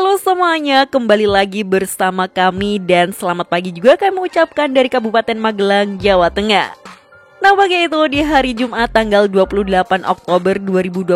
Halo semuanya, kembali lagi bersama kami dan selamat pagi juga kami mengucapkan dari Kabupaten Magelang, Jawa Tengah. Nah pagi itu di hari Jumat tanggal 28 Oktober 2022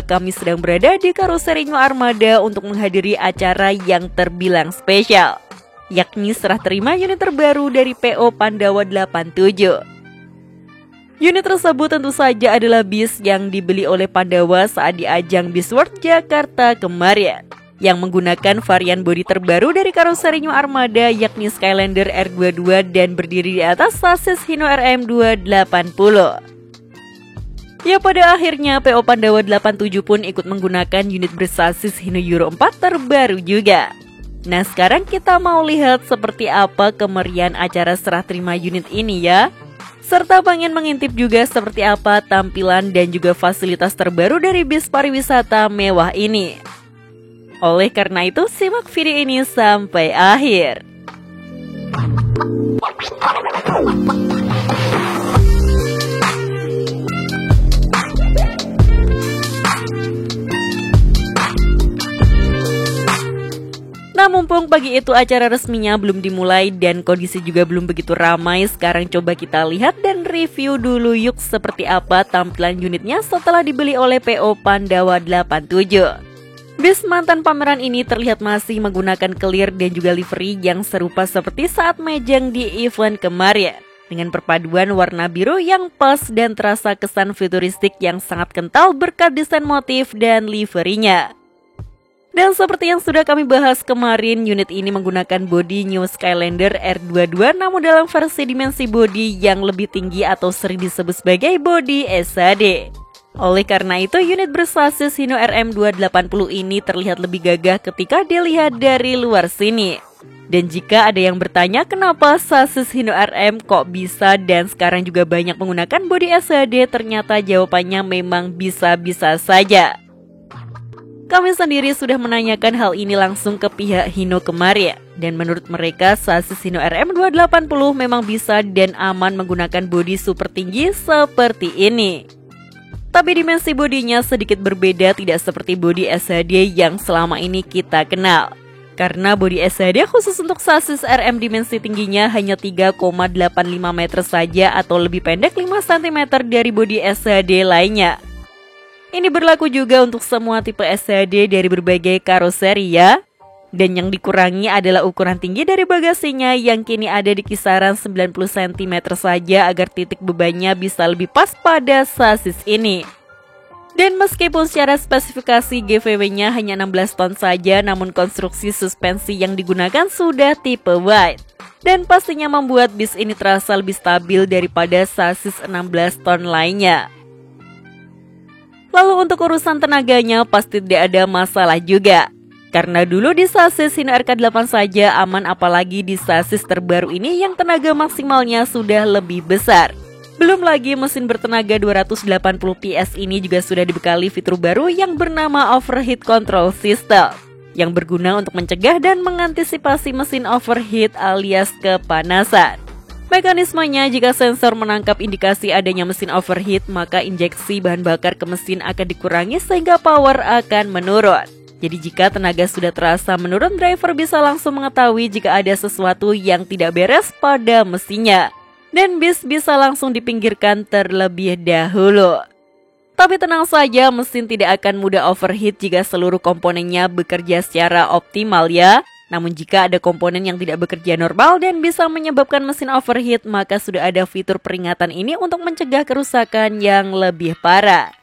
kami sedang berada di Karoseri New Armada untuk menghadiri acara yang terbilang spesial, yakni serah terima unit terbaru dari PO Pandawa 87. Unit tersebut tentu saja adalah bis yang dibeli oleh Pandawa saat di ajang Bis World Jakarta kemarin, yang menggunakan varian bodi terbaru dari karoseri New Armada yakni Skylander R22 dan berdiri di atas sasis Hino RM280. Ya pada akhirnya PO Pandawa 87 pun ikut menggunakan unit bersasis Hino Euro 4 terbaru juga. Nah sekarang kita mau lihat seperti apa kemeriahan acara serah terima unit ini ya. Serta pengen mengintip juga seperti apa tampilan dan juga fasilitas terbaru dari bis pariwisata mewah ini. Oleh karena itu, simak video ini sampai akhir. Nah mumpung pagi itu acara resminya belum dimulai dan kondisi juga belum begitu ramai, sekarang coba kita lihat dan review dulu yuk seperti apa tampilan unitnya setelah dibeli oleh PO Pandawa 87. Bis mantan pameran ini terlihat masih menggunakan clear dan juga livery yang serupa seperti saat mejeng di event kemarin, dengan perpaduan warna biru yang pas dan terasa kesan futuristik yang sangat kental berkat desain motif dan liverynya. Dan seperti yang sudah kami bahas kemarin, unit ini menggunakan bodi New Skylander R22 namun dalam versi dimensi bodi yang lebih tinggi atau sering disebut sebagai bodi SAD. Oleh karena itu, unit bersasis Hino RM280 ini terlihat lebih gagah ketika dilihat dari luar sini. Dan jika ada yang bertanya kenapa sasis Hino RM kok bisa dan sekarang juga banyak menggunakan bodi SAD, ternyata jawabannya memang bisa-bisa saja. Kami sendiri sudah menanyakan hal ini langsung ke pihak Hino kemarin, dan menurut mereka sasis Hino RM280 memang bisa dan aman menggunakan bodi super tinggi seperti ini. Tapi dimensi bodinya sedikit berbeda, tidak seperti bodi SAD yang selama ini kita kenal. Karena bodi SAD khusus untuk sasis RM dimensi tingginya hanya 3,85 meter saja atau lebih pendek 5 cm dari bodi SAD lainnya. Ini berlaku juga untuk semua tipe SAD dari berbagai karoseri ya. Dan yang dikurangi adalah ukuran tinggi dari bagasinya yang kini ada di kisaran 90 cm saja agar titik bebannya bisa lebih pas pada sasis ini. Dan meskipun secara spesifikasi GVW-nya hanya 16 ton saja, namun konstruksi suspensi yang digunakan sudah tipe wide. Dan pastinya membuat bis ini terasa lebih stabil daripada sasis 16 ton lainnya. Lalu untuk urusan tenaganya pasti tidak ada masalah juga. Karena dulu di sasis Hino RK8 saja aman, apalagi di sasis terbaru ini yang tenaga maksimalnya sudah lebih besar. Belum lagi mesin bertenaga 280 PS ini juga sudah dibekali fitur baru yang bernama Overheat Control System, yang berguna untuk mencegah dan mengantisipasi mesin overheat alias kepanasan. Mekanismenya, jika sensor menangkap indikasi adanya mesin overheat, maka injeksi bahan bakar ke mesin akan dikurangi sehingga power akan menurun. Jadi jika tenaga sudah terasa menurun, driver bisa langsung mengetahui jika ada sesuatu yang tidak beres pada mesinnya. Dan bis bisa langsung dipinggirkan terlebih dahulu. Tapi tenang saja, mesin tidak akan mudah overheat jika seluruh komponennya bekerja secara optimal ya. Namun jika ada komponen yang tidak bekerja normal dan bisa menyebabkan mesin overheat, maka sudah ada fitur peringatan ini untuk mencegah kerusakan yang lebih parah.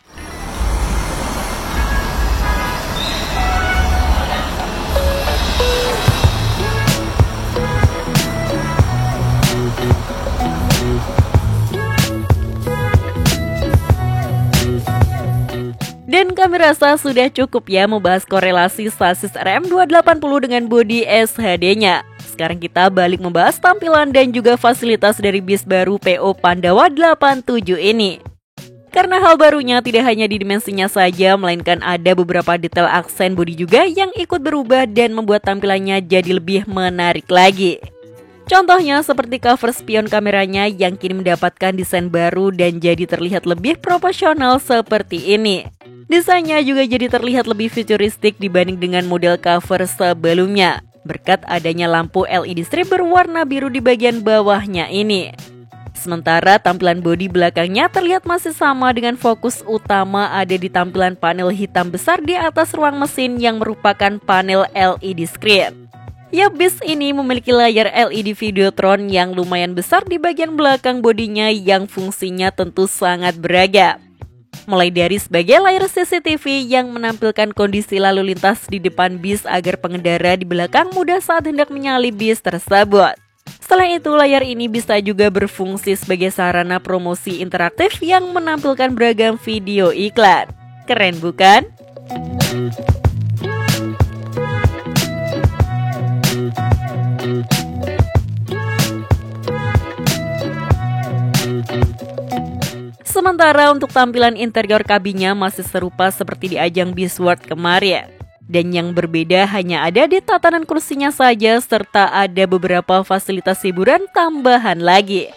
Dan kami rasa sudah cukup ya membahas korelasi sasis RM280 dengan bodi SHD-nya. Sekarang kita balik membahas tampilan dan juga fasilitas dari bis baru PO Pandawa 87 ini. Karena hal barunya tidak hanya di dimensinya saja, melainkan ada beberapa detail aksen bodi juga yang ikut berubah dan membuat tampilannya jadi lebih menarik lagi. Contohnya seperti cover spion kameranya yang kini mendapatkan desain baru dan jadi terlihat lebih proporsional seperti ini. Desainnya juga jadi terlihat lebih futuristik dibanding dengan model cover sebelumnya, berkat adanya lampu LED strip berwarna biru di bagian bawahnya ini. Sementara tampilan bodi belakangnya terlihat masih sama dengan fokus utama ada di tampilan panel hitam besar di atas ruang mesin yang merupakan panel LED screen. Bis ini memiliki layar LED Videotron yang lumayan besar di bagian belakang bodinya yang fungsinya tentu sangat beragam. Mulai dari sebagai layar CCTV yang menampilkan kondisi lalu lintas di depan bis agar pengendara di belakang mudah saat hendak menyalip bis tersebut. Selain itu, layar ini bisa juga berfungsi sebagai sarana promosi interaktif yang menampilkan beragam video iklan. Keren bukan? Sementara untuk tampilan interior kabinnya masih serupa seperti di ajang Beast World kemarin. Dan yang berbeda hanya ada di tatanan kursinya saja serta ada beberapa fasilitas hiburan tambahan lagi.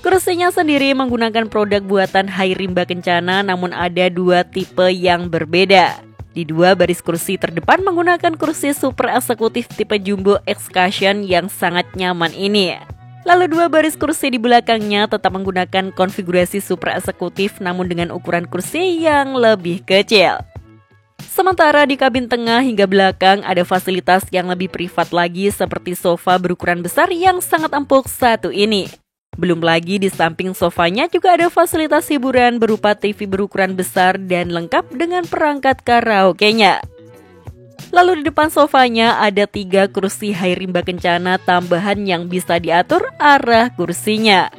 Kursinya sendiri menggunakan produk buatan Hai Rimba Kencana namun ada dua tipe yang berbeda. Di dua baris kursi terdepan menggunakan kursi super eksekutif tipe Jumbo Excursion yang sangat nyaman ini. Lalu dua baris kursi di belakangnya tetap menggunakan konfigurasi super eksekutif namun dengan ukuran kursi yang lebih kecil. Sementara di kabin tengah hingga belakang ada fasilitas yang lebih privat lagi seperti sofa berukuran besar yang sangat empuk satu ini. Belum lagi di samping sofanya juga ada fasilitas hiburan berupa TV berukuran besar dan lengkap dengan perangkat karaoke-nya. Lalu di depan sofanya ada 3 kursi Hai Rimba Kencana tambahan yang bisa diatur arah kursinya.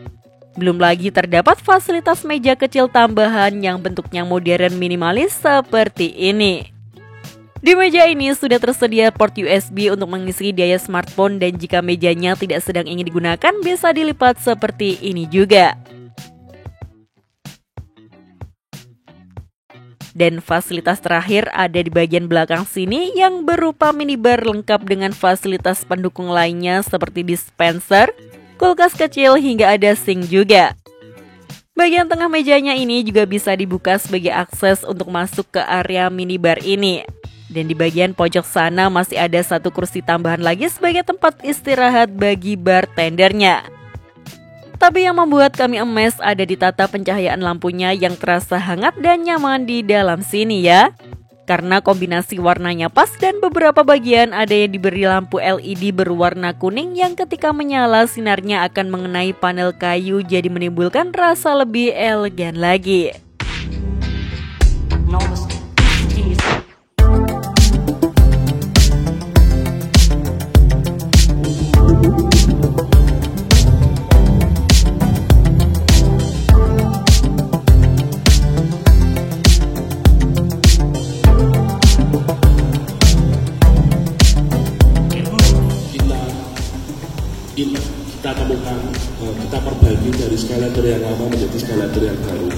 Belum lagi terdapat fasilitas meja kecil tambahan yang bentuknya modern minimalis seperti ini. Di meja ini sudah tersedia port USB untuk mengisi daya smartphone dan jika mejanya tidak sedang ingin digunakan bisa dilipat seperti ini juga. Dan fasilitas terakhir ada di bagian belakang sini yang berupa minibar lengkap dengan fasilitas pendukung lainnya seperti dispenser, kulkas kecil hingga ada sink juga. Bagian tengah mejanya ini juga bisa dibuka sebagai akses untuk masuk ke area minibar ini. Dan di bagian pojok sana masih ada 1 kursi tambahan lagi sebagai tempat istirahat bagi bartendernya. Tapi yang membuat kami emes ada di tata pencahayaan lampunya yang terasa hangat dan nyaman di dalam sini ya. Karena kombinasi warnanya pas dan beberapa bagian ada yang diberi lampu LED berwarna kuning yang ketika menyala sinarnya akan mengenai panel kayu jadi menimbulkan rasa lebih elegan lagi. Kita temukan, kita perbaiki dari skalator yang lama menjadi skalator yang baru.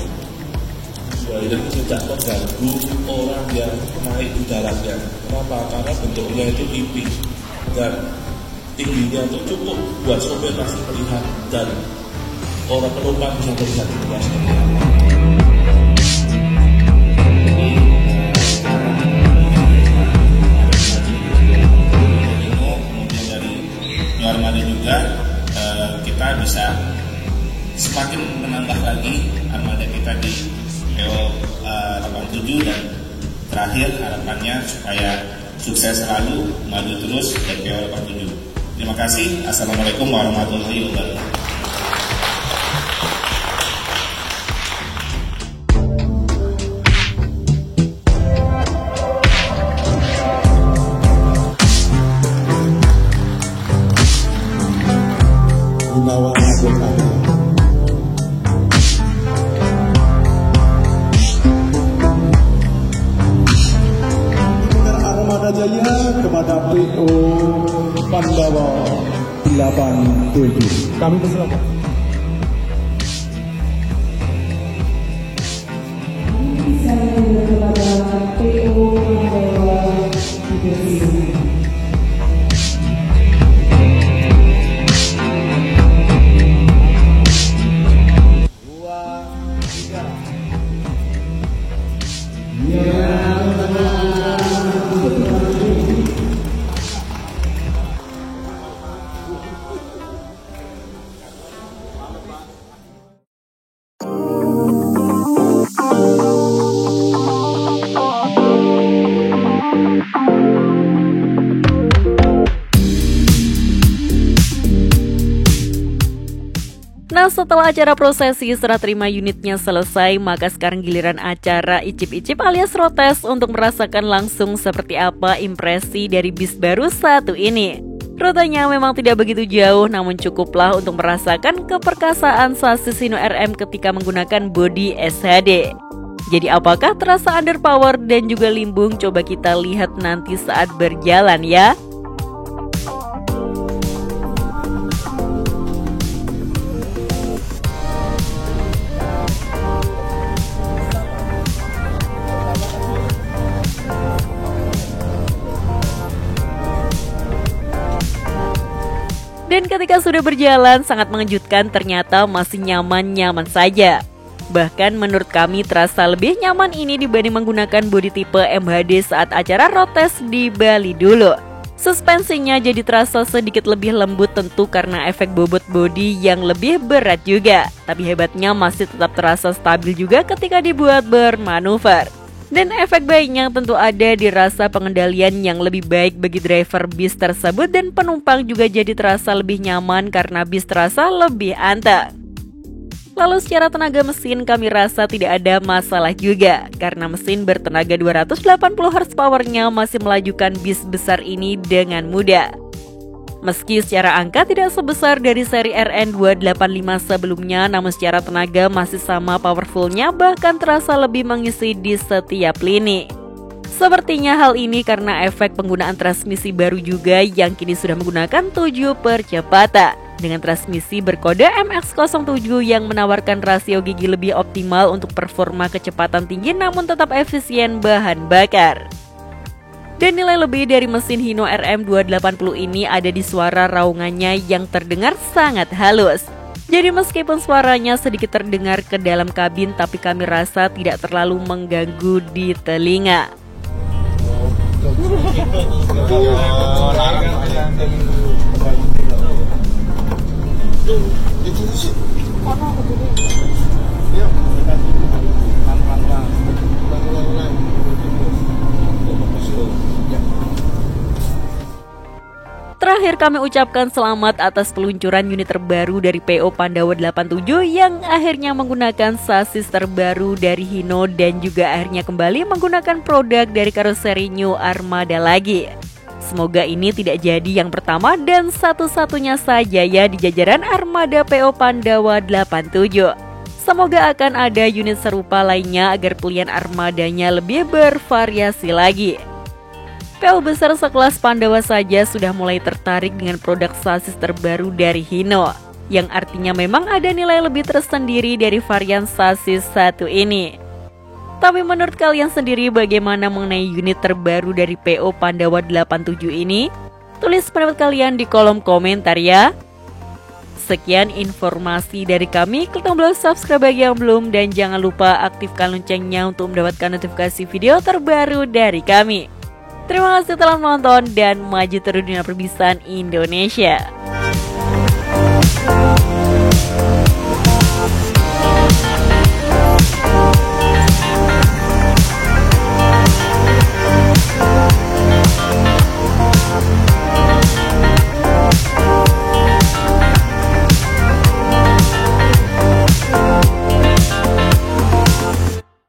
Yang tidak terganggu orang yang naik di daratnya. Kenapa? Karena bentuknya itu tipis dan tingginya itu cukup buat sopir masih melihat dan orang penumpang bisa melihat di luar seperti apa. Kemudian dari armada juga kita bisa semakin menambah lagi armada kita di PO 87 dan terakhir harapannya supaya sukses selalu, maju terus dan PO 87. Terima kasih. Assalamualaikum warahmatullahi wabarakatuh. Gunawan Agung Adi. Armada Jaya kepada PO Pandawa 87. Kami persilakan. Saya kepada PO Pandawa 37. Nah, setelah acara prosesi serah terima unitnya selesai, maka sekarang giliran acara icip-icip alias rotes untuk merasakan langsung seperti apa impresi dari bis baru satu ini. Rutenya memang tidak begitu jauh, namun cukuplah untuk merasakan keperkasaan sasis Hino RM ketika menggunakan bodi SHD. Jadi apakah terasa underpower dan juga limbung? Coba kita lihat nanti saat berjalan ya. Dan ketika sudah berjalan, sangat mengejutkan, ternyata masih nyaman-nyaman saja. Bahkan menurut kami terasa lebih nyaman ini dibanding menggunakan bodi tipe MHD saat acara rotes di Bali dulu. Suspensinya jadi terasa sedikit lebih lembut tentu karena efek bobot bodi yang lebih berat juga. Tapi hebatnya masih tetap terasa stabil juga ketika dibuat bermanuver. Dan efek baiknya tentu ada di rasa pengendalian yang lebih baik bagi driver bis tersebut, dan penumpang juga jadi terasa lebih nyaman karena bis terasa lebih anteng. Lalu secara tenaga mesin kami rasa tidak ada masalah juga, karena mesin bertenaga 280 horsepower-nya masih melajukan bis besar ini dengan mudah. Meski secara angka tidak sebesar dari seri RN285 sebelumnya, namun secara tenaga masih sama powerfulnya, bahkan terasa lebih mengisi di setiap lini. Sepertinya hal ini karena efek penggunaan transmisi baru juga yang kini sudah menggunakan 7 percepatan. Dengan transmisi berkode MX-07 yang menawarkan rasio gigi lebih optimal untuk performa kecepatan tinggi namun tetap efisien bahan bakar. Dan nilai lebih dari mesin Hino RM280 ini ada di suara raungannya yang terdengar sangat halus. Jadi meskipun suaranya sedikit terdengar ke dalam kabin, tapi kami rasa tidak terlalu mengganggu di telinga. Terakhir kami ucapkan selamat atas peluncuran unit terbaru dari PO Pandawa 87 yang akhirnya menggunakan sasis terbaru dari Hino dan juga akhirnya kembali menggunakan produk dari karoseri New Armada lagi. Semoga ini tidak jadi yang pertama dan satu-satunya saja ya di jajaran Armada PO Pandawa 87. Semoga akan ada unit serupa lainnya agar pilihan armadanya lebih bervariasi lagi. PO besar sekelas Pandawa saja sudah mulai tertarik dengan produk sasis terbaru dari Hino, yang artinya memang ada nilai lebih tersendiri dari varian sasis satu ini. Tapi menurut kalian sendiri bagaimana mengenai unit terbaru dari PO Pandawa 87 ini? Tulis pendapat kalian di kolom komentar ya. Sekian informasi dari kami, klik tombol subscribe bagi yang belum dan jangan lupa aktifkan loncengnya untuk mendapatkan notifikasi video terbaru dari kami. Terima kasih telah menonton dan maju terus dunia perbisan Indonesia.